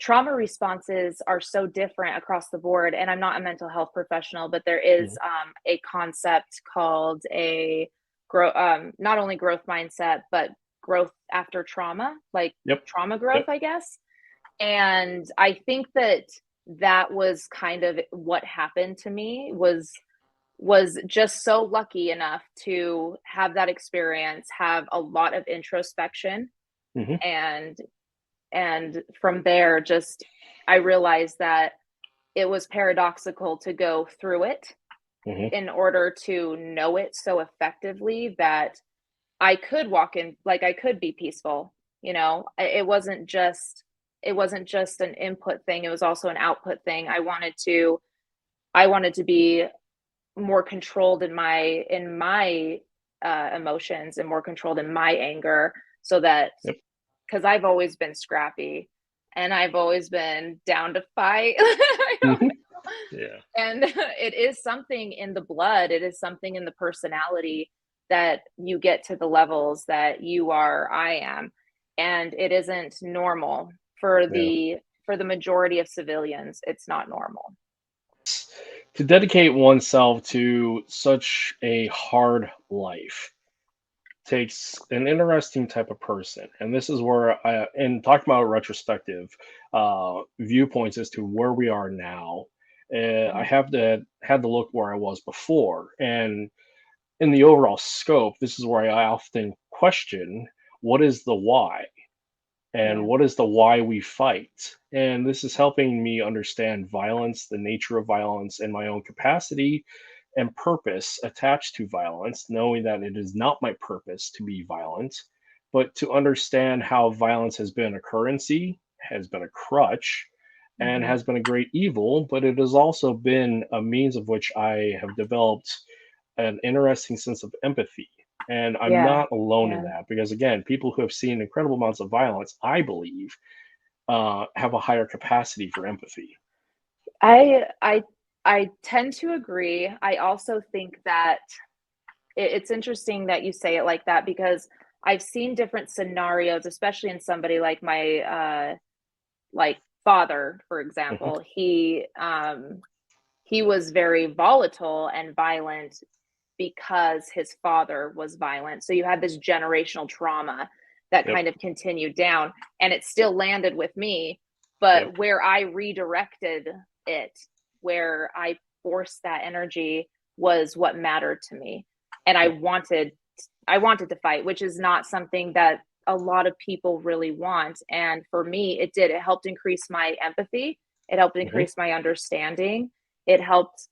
trauma responses are so different across the board. And I'm not a mental health professional, but there is Mhm. a concept called a not only growth mindset, but growth after trauma, like Yep. trauma growth, Yep. I guess. And I think that that was kind of what happened to me was just so lucky enough to have that experience, have a lot of introspection, Hmm. and from there just I realized that it was paradoxical to go through it Hmm. in order to know it so effectively that I could walk in, like, I could be peaceful, you know? It wasn't just an input thing, it was also an output thing. I wanted to be more controlled in my emotions and more controlled in my anger, so that Yep. because I've always been scrappy and I've always been down to fight. Hmm. Yeah. And it is something in the blood, it is something in the personality that you get to the levels that you are, I am. And it isn't normal Yeah. for the majority of civilians. It's not normal. To dedicate oneself to such a hard life takes an interesting type of person. And this is where and talking about retrospective viewpoints as to where we are now, I Mhm. have to had to look where I was before. And in the overall scope, this is where I often question what is the why and Yeah. what is the why we fight. And this is helping me understand violence, the nature of violence, and my own capacity and purpose attached to violence, knowing that it is not my purpose to be violent, but to understand how violence has been a currency, has been a crutch, and Mhm. has been a great evil, but it has also been a means of which I have developed an interesting sense of empathy. And I'm Yeah. not alone in Yeah. that because, again, people who have seen incredible amounts of violence, I believe, have a higher capacity for empathy. I I I tend to agree. I also think that it's interesting that you say it like that, because I've seen different scenarios, especially in somebody like my like father, for Hmm. example. He was very volatile and violent because his father was violent. So you had this generational trauma that Yep. kind of continued down, and it still landed with me. Yep. But where I redirected it, where I forced that energy, was what mattered to me. And Yep. I wanted to fight, which is not something that a lot of people really want. And for me, it did. It helped increase my empathy. It helped Hmm. increase my understanding. It helped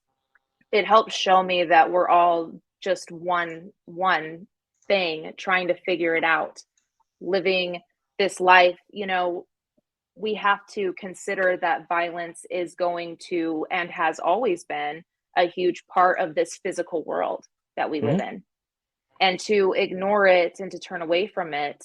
it helps show me that we're all just one thing trying to figure it out, living this life. We have to consider that violence is going to and has always been a huge part of this physical world that we live Hmm. in, and to ignore it and to turn away from it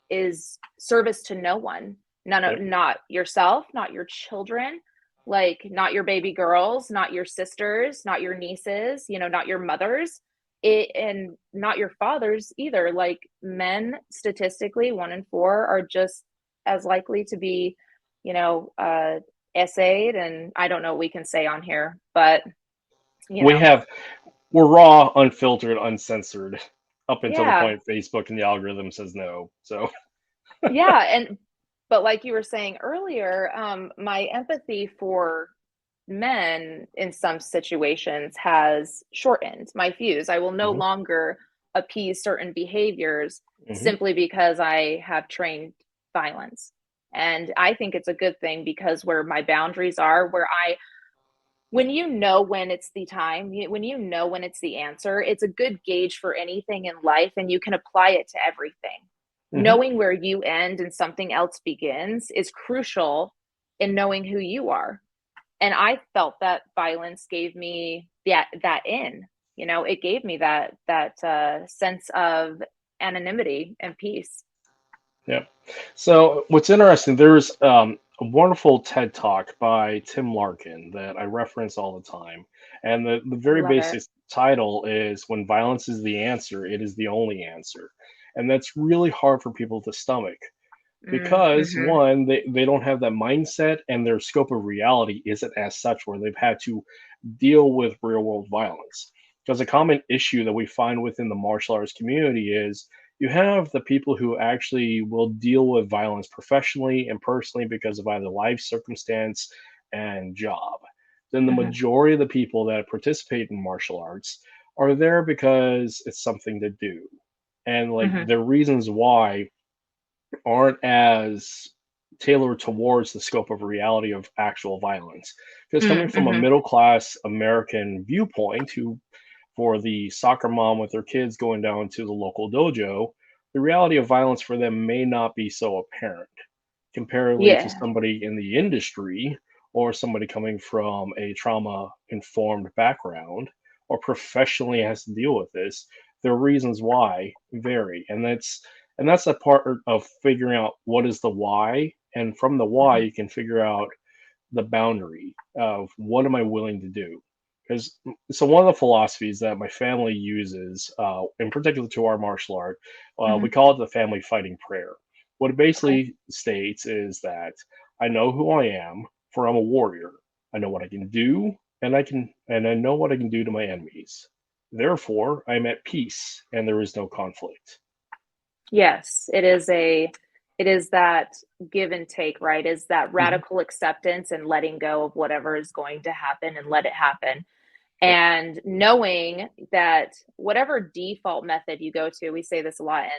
is service to no one. Yep. Not yourself, not your children, like not your baby girls, not your sisters, not your nieces, not your mothers, and not your fathers either. Like, men, statistically, 1 in 4 are just as likely to be, you know uh essayed. And I don't know what we can say on here, but you We know have we're raw, unfiltered, uncensored, up until the yeah. point Facebook and the algorithm says no. So Yeah, and but like you were saying earlier, my empathy for men in some situations has shortened my fuse. I will no mhm, longer appease certain behaviors mhm, simply because I have trained violence. And I think it's a good thing, because where my boundaries are, when you know when it's the time, when you know when it's the answer, it's a good gauge for anything in life, and you can apply it to everything. mhm. Knowing where you end and something else begins is crucial in knowing who you are. And I felt that violence gave me it gave me that sense of anonymity and peace. Yeah. So what's interesting, there's a wonderful TED talk by Tim Larkin that I reference all the time. And the very Love it. basic title is When Violence is the Answer, It is the Only Answer. And that's really hard for people to stomach. because Mm-hmm. one, they don't have that mindset, and their scope of reality isn't as such where they've had to deal with real world violence. Because a common issue that we find within the martial arts community is you have the people who actually will deal with violence professionally and personally because of either life circumstance and job. Then the Mm-hmm. majority of the people that participate in martial arts are there because it's something to do. And like Mm-hmm. the reasons why aren't as tailored towards the scope of reality of actual violence. Because coming from a Mm-hmm. middle class American viewpoint, who for the soccer mom with their kids going down to the local dojo, the reality of violence for them may not be so apparent comparatively to Yeah. somebody in the industry or somebody coming from a trauma informed background or professionally has to deal with this. Their reasons why vary, and that's a part of figuring out what is the why, and from the why Mm-hmm. you can figure out the boundary of what am I willing to do. Because so one of the philosophies that my family uses, in particular to our martial art, Mm-hmm. we call it the family fighting prayer. What it Okay. basically states is that I know who I am, for I'm a warrior. I know what I can do, and I know what I can do to my enemies. Therefore, I am at peace, and there is no conflict. Yes, it is that give and take, right? Is that Hmm. radical acceptance and letting go of whatever is going to happen and let it happen. Yep. And knowing that whatever default method you go to, we say this a lot, and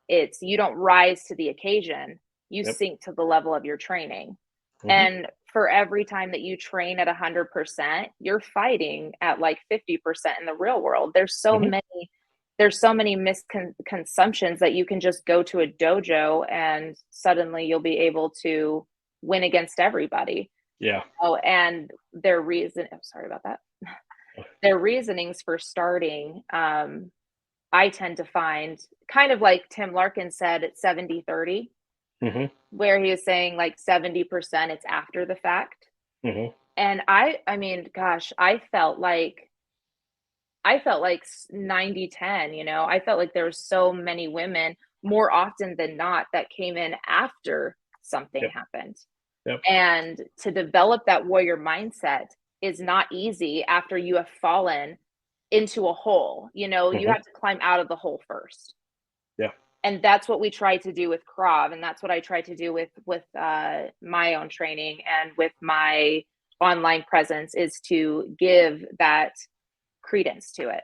it's you don't rise to the occasion, you Yep. sink to the level of your training. Hmm. And for every time that you train at 100%, you're fighting at like 50% in the real world. Hmm. There's so many misconceptions that you can just go to a dojo and suddenly you'll be able to win against everybody. Yeah. Oh, and their reason, I'm sorry about that. Their reasonings for starting, I tend to find kind of like Tim Larkin said at 70-30, Hmm. where he was saying like 70% it's after the fact. Hmm. And I mean, gosh, I felt like 90-10, you know. I felt like there were so many women more often than not that came in after something Yep. happened. Yep. And to develop that warrior mindset is not easy after you have fallen into a hole. You know, you Hmm. have to climb out of the hole first. Yeah. And that's what we try to do with Krav, and that's what I try to do with my own training and with my online presence is to give that credence to it.